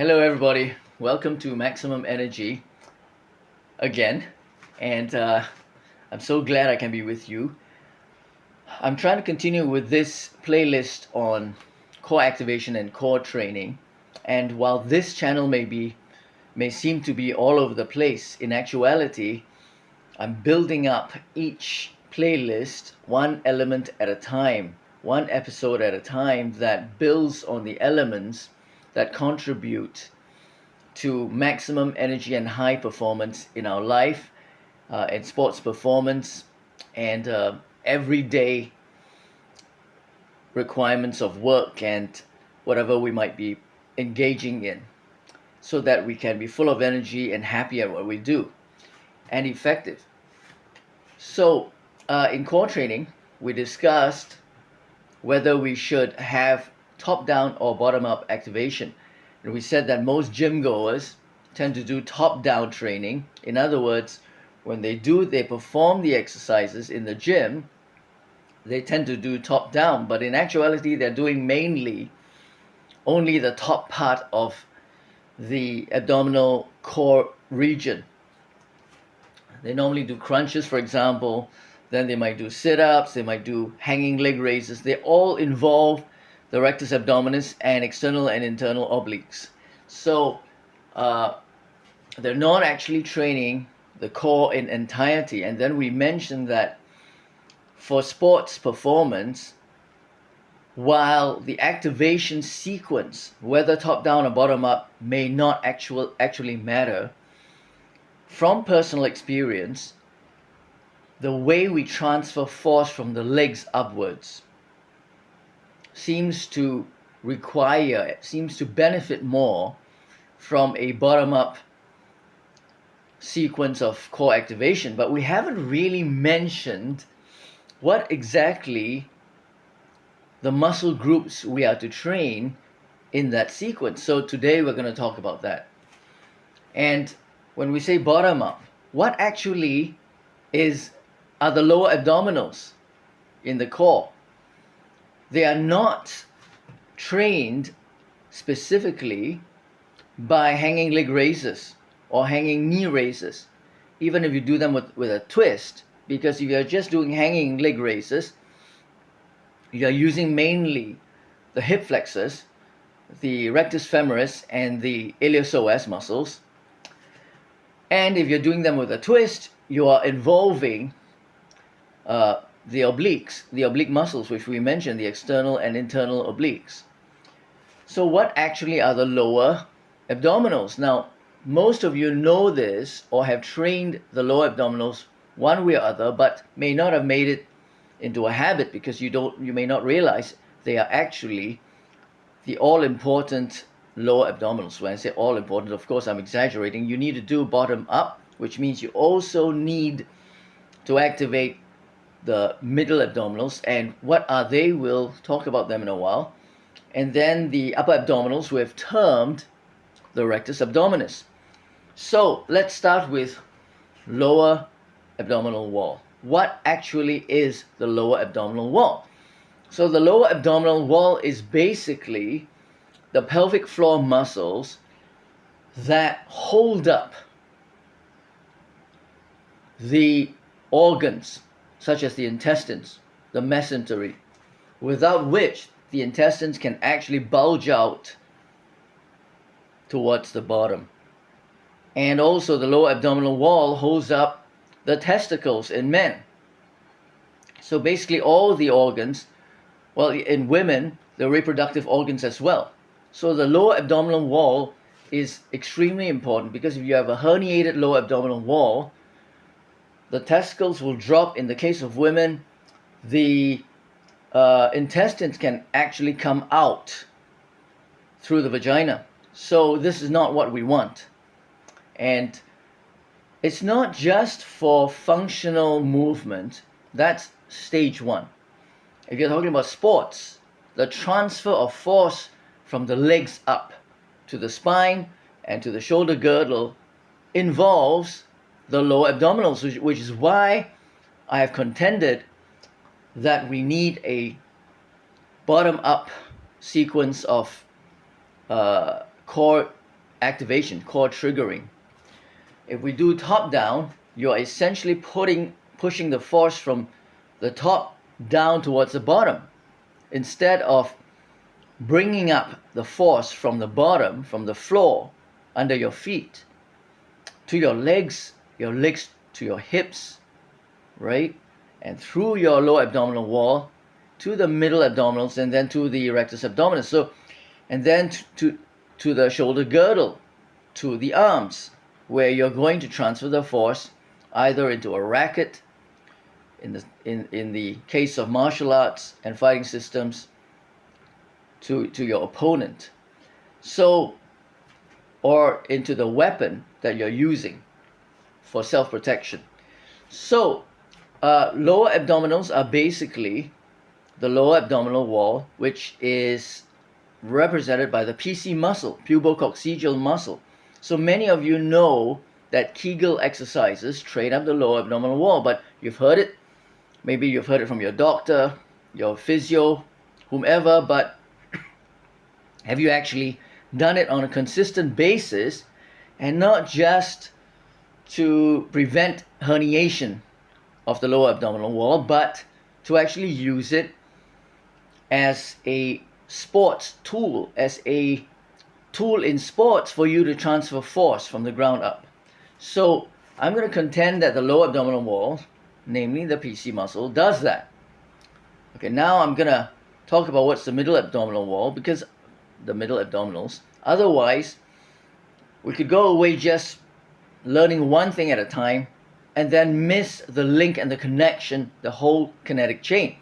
Hello, everybody. Welcome to Maximum Energy again. And I'm so glad I can be with you. I'm trying to continue with this playlist on core activation and core training. And while this channel may seem to be all over the place, in actuality, I'm building up each playlist one element at a time, one episode at a time that builds on the elements that contribute to maximum energy and high performance in our life, in sports performance, and everyday requirements of work and whatever we might be engaging in, so that we can be full of energy and happy at what we do and effective. So, in core training, we discussed whether we should have top-down or bottom-up activation. And we said that most gym goers tend to do top-down training. In other words, when they perform the exercises in the gym, they tend to do top-down. But in actuality, they're doing mainly only the top part of the abdominal core region. They normally do crunches, for example. Then they might do sit-ups, they might do hanging leg raises. They all involve the rectus abdominis and external and internal obliques. So they're not actually training the core in entirety. And then we mentioned that for sports performance, while the activation sequence, whether top-down or bottom-up, may not actually matter, from personal experience, the way we transfer force from the legs upwards seems to benefit more from a bottom-up sequence of core activation. But we haven't really mentioned what exactly the muscle groups we are to train in that sequence. So today we're going to talk about that. And when we say bottom-up, what actually are the lower abdominals in the core? They are not trained specifically by hanging leg raises or hanging knee raises, even if you do them with a twist, because if you're just doing hanging leg raises, you're using mainly the hip flexors, the rectus femoris, and the iliopsoas muscles. And if you're doing them with a twist, you are involving the obliques, the oblique muscles, which we mentioned, the external and internal obliques. So what actually are the lower abdominals? Now, most of you know this or have trained the lower abdominals one way or other, but may not have made it into a habit because you may not realize they are actually the all-important lower abdominals. When I say all-important, of course, I'm exaggerating. You need to do bottom-up, which means you also need to activate the middle abdominals. And what are they? We'll talk about them in a while. And then the upper abdominals, we have termed the rectus abdominis. So let's start with lower abdominal wall. What actually is the lower abdominal wall? So the lower abdominal wall is basically the pelvic floor muscles that hold up the organs, such as the intestines, the mesentery, without which the intestines can actually bulge out towards the bottom. And also the lower abdominal wall holds up the testicles in men. So basically all the organs, well, in women, the reproductive organs as well. So the lower abdominal wall is extremely important, because if you have a herniated lower abdominal wall, the testicles will drop. In the case of women, the intestines can actually come out through the vagina. So this is not what we want. And it's not just for functional movement. That's stage one. If you're talking about sports, the transfer of force from the legs up to the spine and to the shoulder girdle involves the lower abdominals, which is why I have contended that we need a bottom-up sequence of core activation, core triggering. If we do top down, you're essentially pushing the force from the top down towards the bottom, instead of bringing up the force from the bottom, from the floor, under your feet, to your legs to your hips, right? And through your lower abdominal wall, to the middle abdominals, and then to the rectus abdominis. So, and then to the shoulder girdle, to the arms, where you're going to transfer the force either into a racket, in the case of martial arts and fighting systems, to your opponent. So, or into the weapon that you're using for self-protection. So, lower abdominals are basically the lower abdominal wall, which is represented by the PC muscle, pubo-coccygeal muscle. So many of you know that Kegel exercises train up the lower abdominal wall, but you've heard it. Maybe you've heard it from your doctor, your physio, whomever, but have you actually done it on a consistent basis, and not just to prevent herniation of the lower abdominal wall, but to actually use it as a sports tool, as a tool in sports for you to transfer force from the ground up? So I'm going to contend that the lower abdominal wall, namely the PC muscle, does that. Okay, now I'm going to talk about what's the middle abdominal wall, because the middle abdominals. Otherwise, we could go away just learning one thing at a time and then miss the link and the connection, the whole kinetic chain.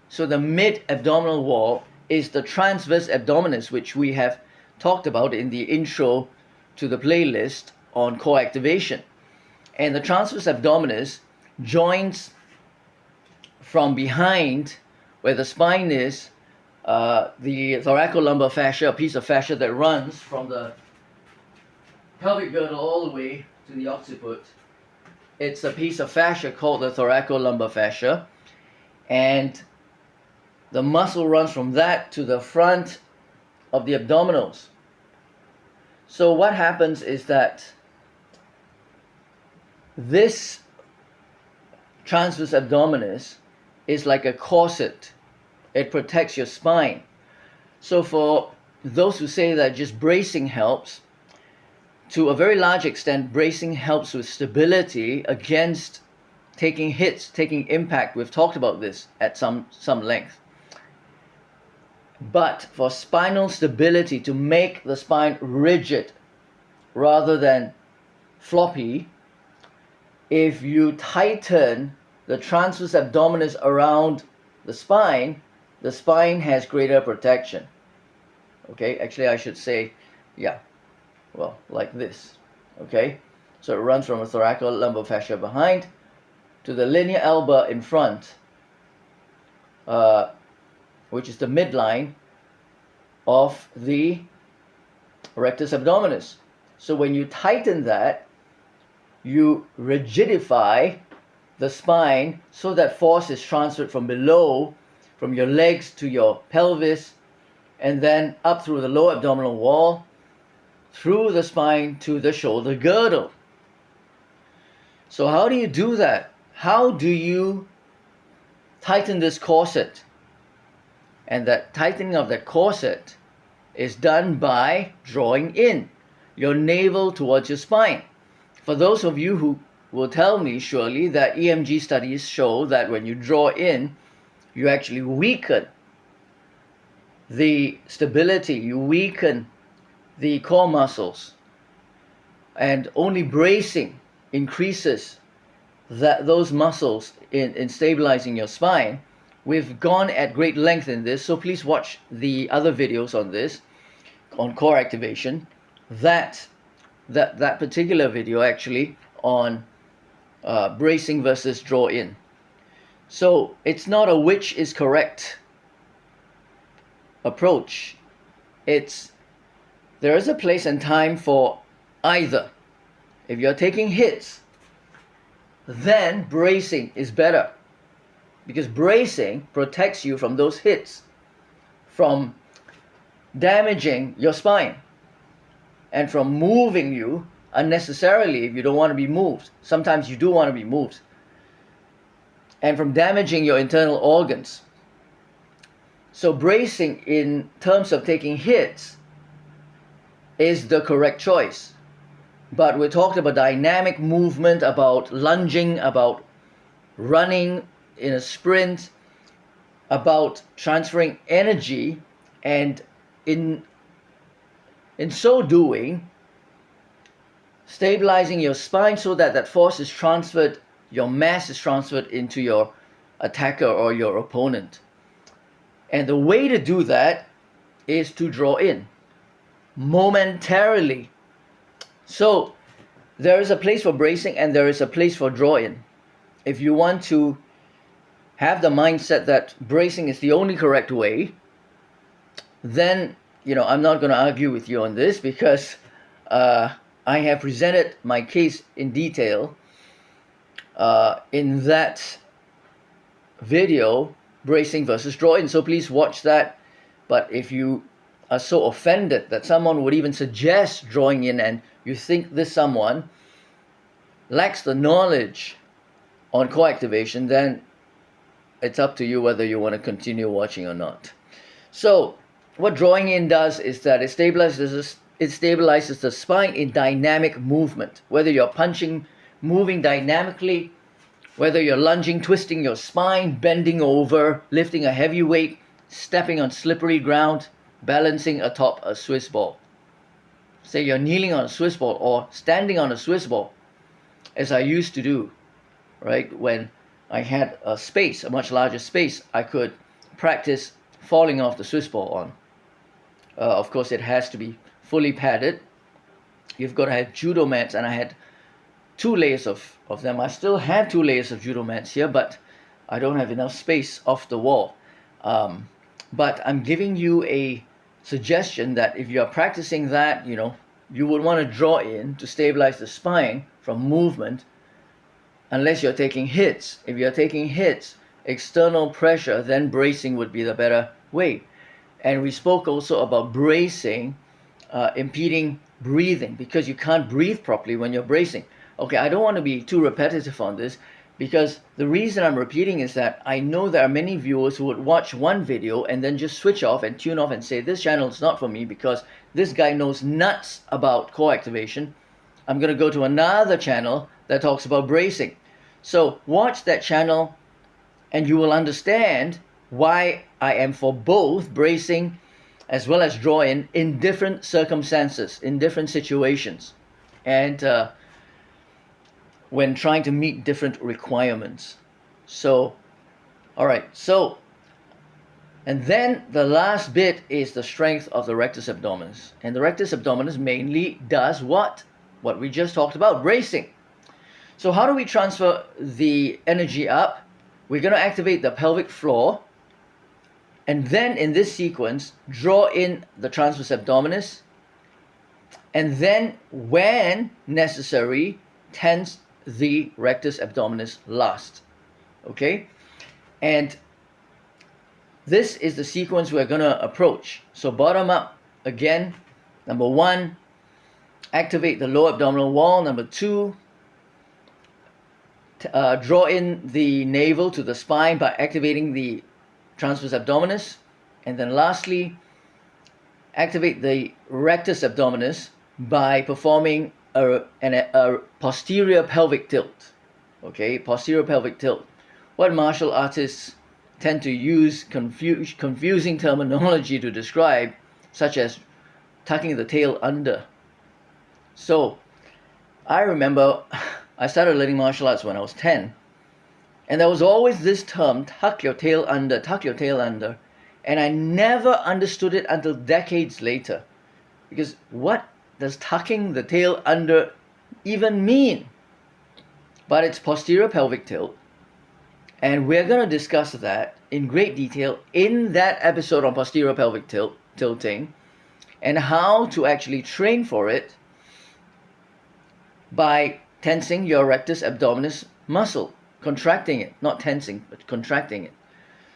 So the mid-abdominal wall is the transverse abdominis, which we have talked about in the intro to the playlist on core activation. And the transverse abdominis joins from behind where the spine is, the thoracolumbar fascia, a piece of fascia that runs from the pelvic girdle all the way to the occiput. It's a piece of fascia called the thoracolumbar fascia, and the muscle runs from that to the front of the abdominals. So what happens is that this transverse abdominis is like a corset. It protects your spine. So for those who say that just bracing helps, to a very large extent, bracing helps with stability against taking hits, taking impact. We've talked about this at some length. But for spinal stability, to make the spine rigid rather than floppy, if you tighten the transverse abdominis around the spine has greater protection. Okay, actually I should say, yeah, well, like this. Okay, so it runs from a thoracolumbar fascia behind to the linea alba in front, which is the midline of the rectus abdominis. So when you tighten that, you rigidify the spine so that force is transferred from below, from your legs to your pelvis, and then up through the lower abdominal wall, through the spine to the shoulder girdle. So how do you do that? How do you tighten this corset? And that tightening of that corset is done by drawing in your navel towards your spine. For those of you who will tell me surely that EMG studies show that when you draw in, you actually weaken the stability, you weaken the core muscles, and only bracing increases those muscles in stabilizing your spine. We've gone at great length in this, so please watch the other videos on this, on core activation. That particular video actually on bracing versus draw in. So it's not a which is correct approach. There is a place and time for either. If you're taking hits, then bracing is better, because bracing protects you from those hits, from damaging your spine. and from moving you unnecessarily if you don't want to be moved. Sometimes you do want to be moved. And from damaging your internal organs. So bracing in terms of taking hits is the correct choice. But we talked about dynamic movement, about lunging, about running in a sprint, about transferring energy, and in so doing, stabilizing your spine so that that force is transferred, your mass is transferred into your attacker or your opponent. And the way to do that is to draw in momentarily. So there is a place for bracing and there is a place for draw in. If you want to have the mindset that bracing is the only correct way, then I'm not going to argue with you on this, because I have presented my case in detail in that video, bracing versus draw-in. So please watch that. But if you are so offended that someone would even suggest drawing in, and you think this someone lacks the knowledge on co-activation, then it's up to you whether you want to continue watching or not. So what drawing in does is that it stabilizes the spine in dynamic movement. Whether you're punching, moving dynamically, whether you're lunging, twisting your spine, bending over, lifting a heavy weight, stepping on slippery ground, balancing atop a Swiss ball. Say you're kneeling on a Swiss ball or standing on a Swiss ball, as I used to do, right? When I had a space, a much larger space, I could practice falling off the Swiss ball on. Of course, it has to be fully padded. You've got to have judo mats, and I had 2 layers of them. I still have 2 layers of judo mats here, but I don't have enough space off the wall. But I'm giving you a suggestion that if you're practicing that, you would want to draw in to stabilize the spine from movement, unless you're taking hits. If you're taking hits, external pressure, then bracing would be the better way. And we spoke also about bracing impeding breathing, because you can't breathe properly when you're bracing. Okay, I don't want to be too repetitive on this, because the reason I'm repeating is that I know there are many viewers who would watch one video and then just switch off and tune off and say, this channel is not for me because this guy knows nuts about core activation. I'm going to go to another channel that talks about bracing. So watch that channel and you will understand why I am for both bracing as well as draw in different circumstances, in different situations, and when trying to meet different requirements. So, all right, so, and then the last bit is the strength of the rectus abdominis. And the rectus abdominis mainly does what? What we just talked about, bracing. So how do we transfer the energy up? We're going to activate the pelvic floor, and then in this sequence, draw in the transverse abdominis, and then when necessary, tense the rectus abdominis last. Okay? And this is the sequence we're going to approach. So bottom up again. Number 1, activate the lower abdominal wall. Number 2, draw in the navel to the spine by activating the transverse abdominis. And then lastly, activate the rectus abdominis by performing a posterior pelvic tilt. Okay, posterior pelvic tilt. What martial artists tend to use confusing terminology to describe, such as tucking the tail under. So I remember I started learning martial arts when I was 10, and there was always this term, tuck your tail under, tuck your tail under, and I never understood it until decades later. Because what does tucking the tail under even mean? But it's posterior pelvic tilt, and we're going to discuss that in great detail in that episode on posterior pelvic tilting, and how to actually train for it by tensing your rectus abdominis muscle, contracting it, not tensing, but contracting it.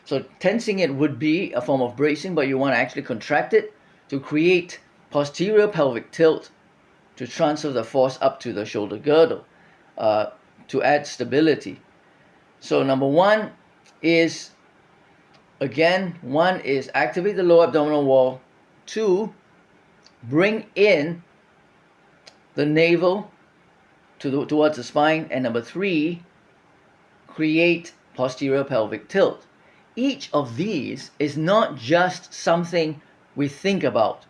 So tensing it would be a form of bracing, but you want to actually contract it to create posterior pelvic tilt to transfer the force up to the shoulder girdle, to add stability. So number one is, again, one is activate the lower abdominal wall. Two, bring in the navel towards the spine. And number three, create posterior pelvic tilt. Each of these is not just something we think about.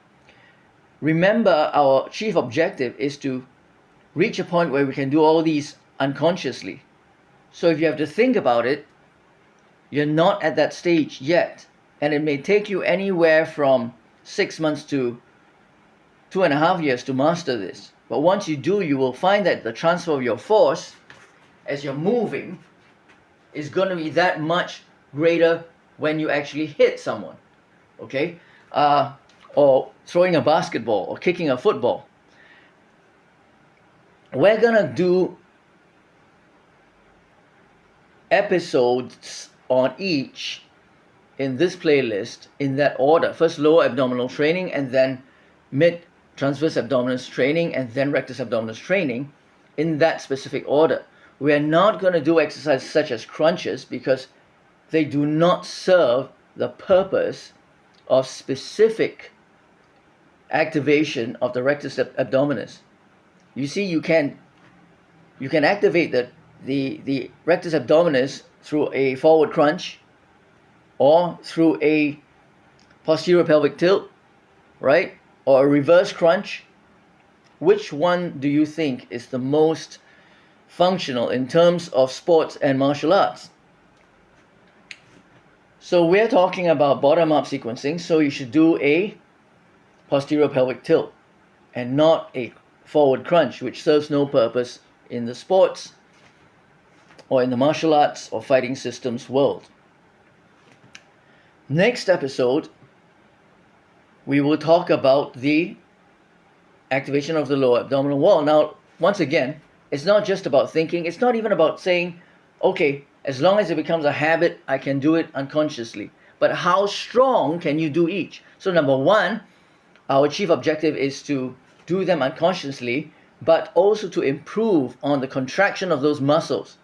Remember, our chief objective is to reach a point where we can do all these unconsciously. So if you have to think about it, you're not at that stage yet. And it may take you anywhere from 6 months to 2.5 years to master this. But once you do, you will find that the transfer of your force as you're moving is going to be that much greater when you actually hit someone, okay? Or throwing a basketball or kicking a football. We're going to do episodes on each in this playlist in that order. First lower abdominal training, and then mid transverse abdominis training, and then rectus abdominis training, in that specific order. We are not going to do exercises such as crunches because they do not serve the purpose of specific activation of the rectus abdominis. You see, you can activate the rectus abdominis through a forward crunch or through a posterior pelvic tilt, right? Or a reverse crunch. Which one do you think is the most functional in terms of sports and martial arts? So we're talking about bottom-up sequencing, so you should do a posterior pelvic tilt and not a forward crunch, which serves no purpose in the sports or in the martial arts or fighting systems world. Next episode, we will talk about the activation of the lower abdominal wall. Now, once again, it's not just about thinking. It's not even about saying, okay, as long as it becomes a habit, I can do it unconsciously. But how strong can you do each? So number one, our chief objective is to do them unconsciously, but also to improve on the contraction of those muscles,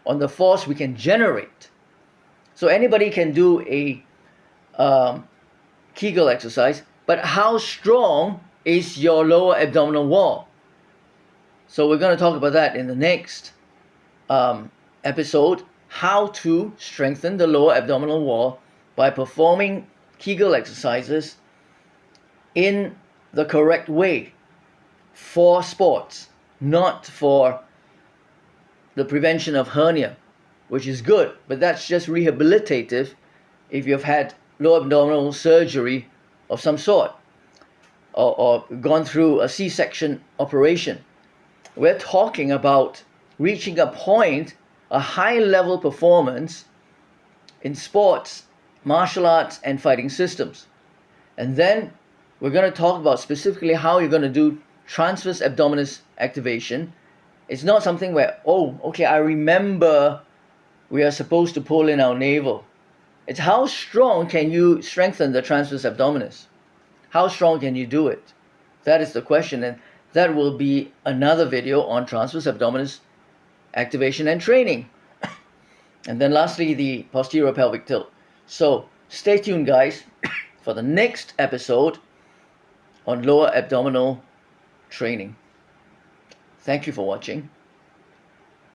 on the force we can generate. So anybody can do a Kegel exercise, but how strong is your lower abdominal wall? So we're going to talk about that in the next episode, how to strengthen the lower abdominal wall by performing Kegel exercises in the correct way for sports, not for the prevention of hernia, which is good, but that's just rehabilitative if you've had lower abdominal surgery of some sort or gone through a C-section operation. We're talking about reaching a point, a high-level performance in sports, martial arts, and fighting systems. And then we're going to talk about specifically how you're going to do transverse abdominis activation. It's not something where, oh, okay, I remember we are supposed to pull in our navel. It's how strong can you strengthen the transverse abdominis? How strong can you do it? That is the question, and that will be another video on transverse abdominis activation and training. And then lastly, the posterior pelvic tilt. So stay tuned, guys, for the next episode on lower abdominal training. Thank you for watching.